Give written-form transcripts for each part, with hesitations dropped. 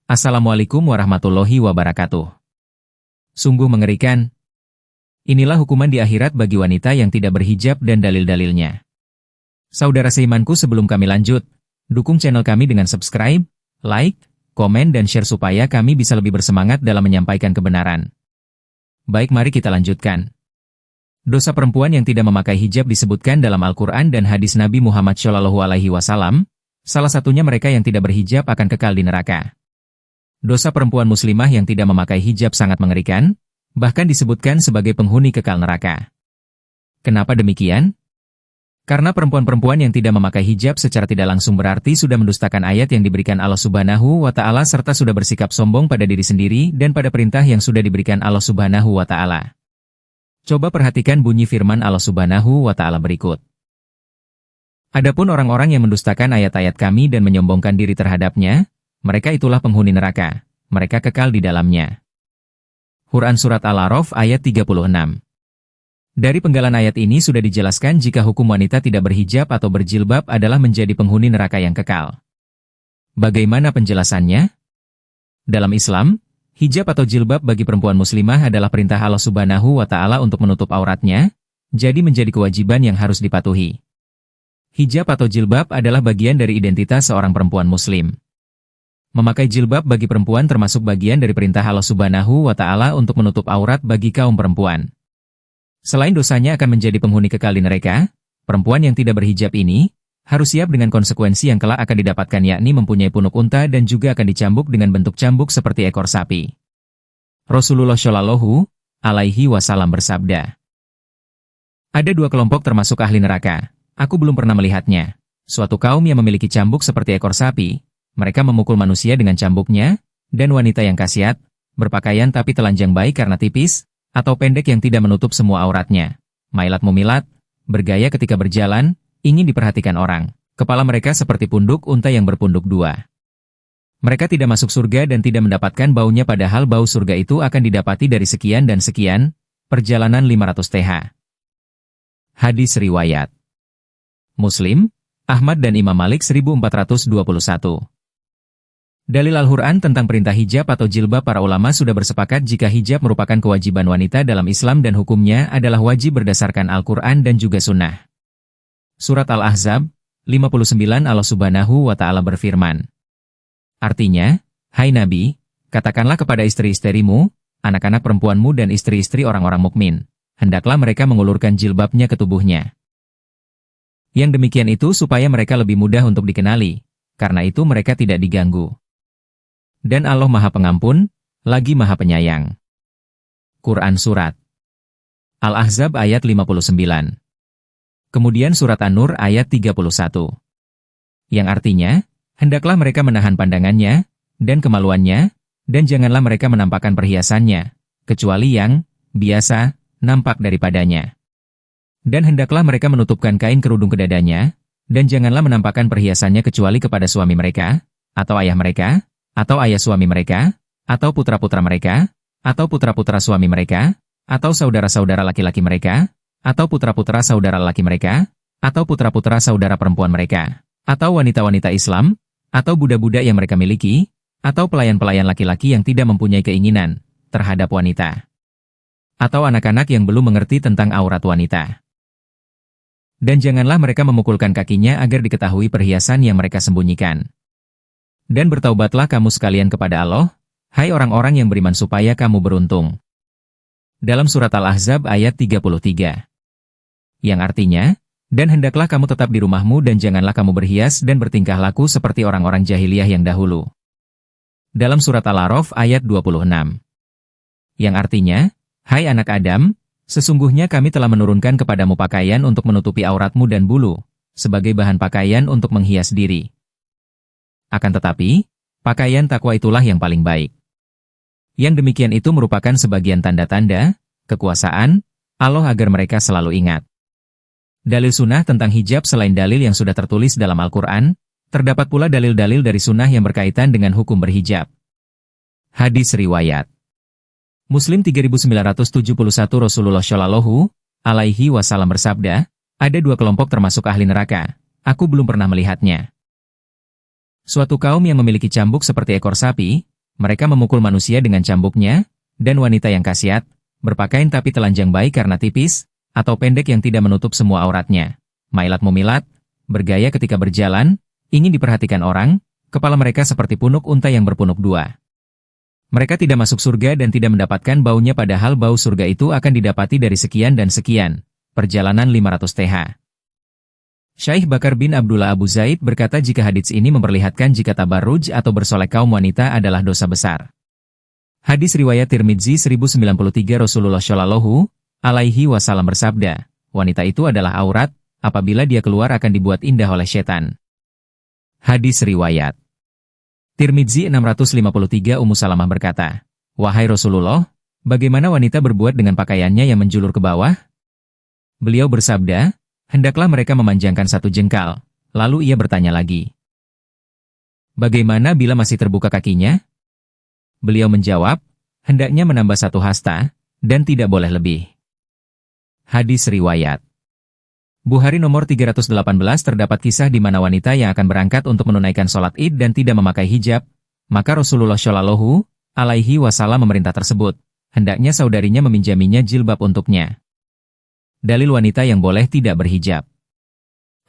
Assalamualaikum warahmatullahi wabarakatuh. Sungguh mengerikan. Inilah hukuman di akhirat bagi wanita yang tidak berhijab dan dalil-dalilnya. Saudara seimanku, sebelum kami lanjut, dukung channel kami dengan subscribe, like, komen dan share supaya kami bisa lebih bersemangat dalam menyampaikan kebenaran. Baik, mari kita lanjutkan. Dosa perempuan yang tidak memakai hijab disebutkan dalam Al-Quran dan hadis Nabi Muhammad SAW. Salah satunya mereka yang tidak berhijab akan kekal di neraka. Dosa perempuan muslimah yang tidak memakai hijab sangat mengerikan, bahkan disebutkan sebagai penghuni kekal neraka. Kenapa demikian? Karena perempuan-perempuan yang tidak memakai hijab secara tidak langsung berarti sudah mendustakan ayat yang diberikan Allah Subhanahu wa Ta'ala serta sudah bersikap sombong pada diri sendiri dan pada perintah yang sudah diberikan Allah Subhanahu wa Ta'ala. Coba perhatikan bunyi firman Allah Subhanahu wa Ta'ala berikut. Adapun orang-orang yang mendustakan ayat-ayat kami dan menyombongkan diri terhadapnya, mereka itulah penghuni neraka, mereka kekal di dalamnya. Quran Surat Al-A'raf ayat 36. Dari penggalan ayat ini sudah dijelaskan jika hukum wanita tidak berhijab atau berjilbab adalah menjadi penghuni neraka yang kekal. Bagaimana penjelasannya? Dalam Islam, hijab atau jilbab bagi perempuan muslimah adalah perintah Allah Subhanahu wa Ta'ala untuk menutup auratnya, jadi menjadi kewajiban yang harus dipatuhi. Hijab atau jilbab adalah bagian dari identitas seorang perempuan muslim. Memakai jilbab bagi perempuan termasuk bagian dari perintah Allah Subhanahu wa Ta'ala untuk menutup aurat bagi kaum perempuan. Selain dosanya akan menjadi penghuni kekal di neraka, perempuan yang tidak berhijab ini harus siap dengan konsekuensi yang kelak akan didapatkan, yakni mempunyai punuk unta dan juga akan dicambuk dengan bentuk cambuk seperti ekor sapi. Rasulullah Shallallahu alaihi wasallam bersabda, "Ada dua kelompok termasuk ahli neraka. Aku belum pernah melihatnya. Suatu kaum yang memiliki cambuk seperti ekor sapi, mereka memukul manusia dengan cambuknya, dan wanita yang kasiat, berpakaian tapi telanjang baik karena tipis, atau pendek yang tidak menutup semua auratnya. Mailat mumilat, bergaya ketika berjalan, ingin diperhatikan orang. Kepala mereka seperti punduk unta yang berpunduk dua. Mereka tidak masuk surga dan tidak mendapatkan baunya, padahal bau surga itu akan didapati dari sekian dan sekian, perjalanan 500 TH. Hadis riwayat Muslim, Ahmad dan Imam Malik 1421. Dalil Al-Quran tentang perintah hijab atau jilbab. Para ulama sudah bersepakat jika hijab merupakan kewajiban wanita dalam Islam dan hukumnya adalah wajib berdasarkan Al-Quran dan juga Sunnah. Surat Al-Ahzab 59. Allah Subhanahu wa Ta'ala berfirman. Artinya, hai Nabi, katakanlah kepada istri-istrimu, anak-anak perempuanmu dan istri-istri orang-orang mukmin, hendaklah mereka mengulurkan jilbabnya ke tubuhnya. Yang demikian itu supaya mereka lebih mudah untuk dikenali, karena itu mereka tidak diganggu. Dan Allah Maha Pengampun, lagi Maha Penyayang. Quran Surat Al-Ahzab ayat 59. Kemudian Surat An-Nur ayat 31. Yang artinya, hendaklah mereka menahan pandangannya, dan kemaluannya, dan janganlah mereka menampakkan perhiasannya, kecuali yang biasa nampak daripadanya. Dan hendaklah mereka menutupkan kain kerudung ke dadanya, dan janganlah menampakkan perhiasannya kecuali kepada suami mereka, atau ayah mereka, atau ayah suami mereka, atau putra-putra mereka, atau putra-putra suami mereka, atau saudara-saudara laki-laki mereka, atau putra-putra saudara laki mereka, atau putra-putra saudara perempuan mereka, atau wanita-wanita Islam, atau budak-budak yang mereka miliki, atau pelayan-pelayan laki-laki yang tidak mempunyai keinginan terhadap wanita, atau anak-anak yang belum mengerti tentang aurat wanita. Dan janganlah mereka memukulkan kakinya agar diketahui perhiasan yang mereka sembunyikan. Dan bertaubatlah kamu sekalian kepada Allah, hai orang-orang yang beriman, supaya kamu beruntung. Dalam Surat Al-Ahzab ayat 33. Yang artinya, dan hendaklah kamu tetap di rumahmu dan janganlah kamu berhias dan bertingkah laku seperti orang-orang jahiliyah yang dahulu. Dalam Surat Al-A'raf ayat 26. Yang artinya, hai anak Adam, sesungguhnya kami telah menurunkan kepadamu pakaian untuk menutupi auratmu dan bulu, sebagai bahan pakaian untuk menghias diri. Akan tetapi, pakaian takwa itulah yang paling baik. Yang demikian itu merupakan sebagian tanda-tanda kekuasaan Allah agar mereka selalu ingat. Dalil sunnah tentang hijab. Selain dalil yang sudah tertulis dalam Al-Quran, terdapat pula dalil-dalil dari sunnah yang berkaitan dengan hukum berhijab. Hadis riwayat Muslim 3971. Rasulullah Shallallahu alaihi wasallam bersabda, ada dua kelompok termasuk ahli neraka, aku belum pernah melihatnya. Suatu kaum yang memiliki cambuk seperti ekor sapi, Mereka memukul manusia dengan cambuknya, dan wanita yang kasiat, berpakaian tapi telanjang baik karena tipis, atau pendek yang tidak menutup semua auratnya. Mailat mumilat, bergaya ketika berjalan, ingin diperhatikan orang, kepala mereka seperti punuk unta yang berpunuk dua. Mereka tidak masuk surga dan tidak mendapatkan baunya padahal bau surga itu akan didapati dari sekian dan sekian. Perjalanan 500 TH. Syekh Bakar bin Abdullah Abu Zaid berkata jika hadits ini memperlihatkan jika tabarruj atau bersolek kaum wanita adalah dosa besar. Hadis riwayat Tirmidzi 1093 Rasulullah Shallallahu alaihi wasallam bersabda, wanita itu adalah aurat, apabila dia keluar akan dibuat indah oleh setan. Hadis riwayat Tirmidzi 653 Ummu Salamah berkata, wahai Rasulullah, bagaimana wanita berbuat dengan pakaiannya yang menjulur ke bawah? Beliau bersabda, hendaklah mereka memanjangkan satu jengkal. Lalu ia bertanya lagi, bagaimana bila masih terbuka kakinya? Beliau menjawab, hendaknya menambah satu hasta, dan tidak boleh lebih. Hadis riwayat Bukhari nomor 318 terdapat kisah di mana wanita yang akan berangkat untuk menunaikan sholat Id dan tidak memakai hijab, maka Rasulullah Shallallahu alaihi wasallam memerintah tersebut, hendaknya saudarinya meminjaminya jilbab untuknya. Dalil wanita yang boleh tidak berhijab.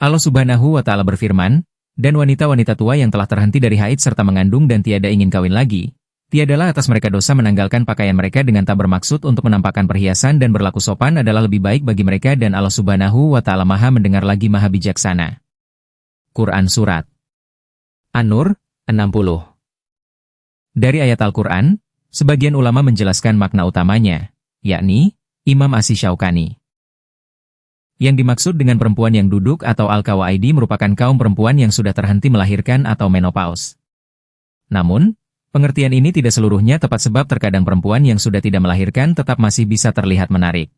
Allah Subhanahu wa Ta'ala berfirman, dan wanita-wanita tua yang telah terhenti dari haid serta mengandung dan tiada ingin kawin lagi, tiadalah atas mereka dosa menanggalkan pakaian mereka dengan tak bermaksud untuk menampakkan perhiasan dan berlaku sopan adalah lebih baik bagi mereka dan Allah Subhanahu wa Ta'ala Maha mendengar lagi Maha bijaksana. Quran Surat An-Nur 60. Dari ayat Al-Quran, sebagian ulama menjelaskan makna utamanya, yakni Imam Asy-Syaukani. Yang dimaksud dengan perempuan yang duduk atau al-qawaidi merupakan kaum perempuan yang sudah terhenti melahirkan atau menopause. Namun, pengertian ini tidak seluruhnya tepat sebab terkadang perempuan yang sudah tidak melahirkan tetap masih bisa terlihat menarik.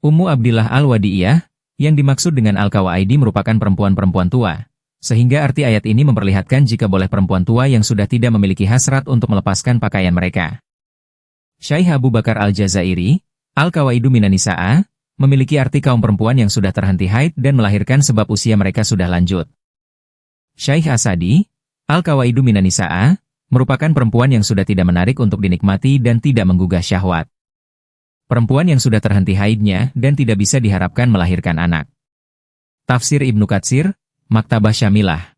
Ummu Abdillah Al-Wadi'iyah, yang dimaksud dengan al-qawaidi merupakan perempuan-perempuan tua, sehingga arti ayat ini memperlihatkan jika boleh perempuan tua yang sudah tidak memiliki hasrat untuk melepaskan pakaian mereka. Syekh Abu Bakar Al-Jazairi, al-qawaidu minan nisaa, memiliki arti kaum perempuan yang sudah terhenti haid dan melahirkan sebab usia mereka sudah lanjut. Syekh Asadi, al-qawaidu minan nisaa, merupakan perempuan yang sudah tidak menarik untuk dinikmati dan tidak menggugah syahwat. Perempuan yang sudah terhenti haidnya dan tidak bisa diharapkan melahirkan anak. Tafsir Ibnu Katsir, Maktabah Syamilah.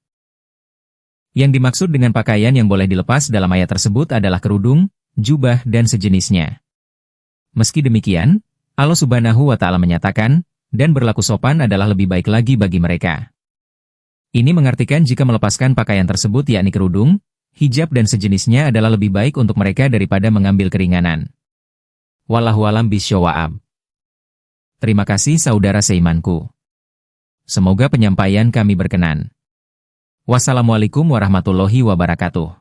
Yang dimaksud dengan pakaian yang boleh dilepas dalam ayat tersebut adalah kerudung, jubah dan sejenisnya. Meski demikian, Allah Subhanahu wa Ta'ala menyatakan, dan berlaku sopan adalah lebih baik lagi bagi mereka. Ini mengartikan jika melepaskan pakaian tersebut yakni kerudung, hijab dan sejenisnya adalah lebih baik untuk mereka daripada mengambil keringanan. Wallahu a'lam bishawab. Terima kasih saudara seimanku. Semoga penyampaian kami berkenan. Wassalamualaikum warahmatullahi wabarakatuh.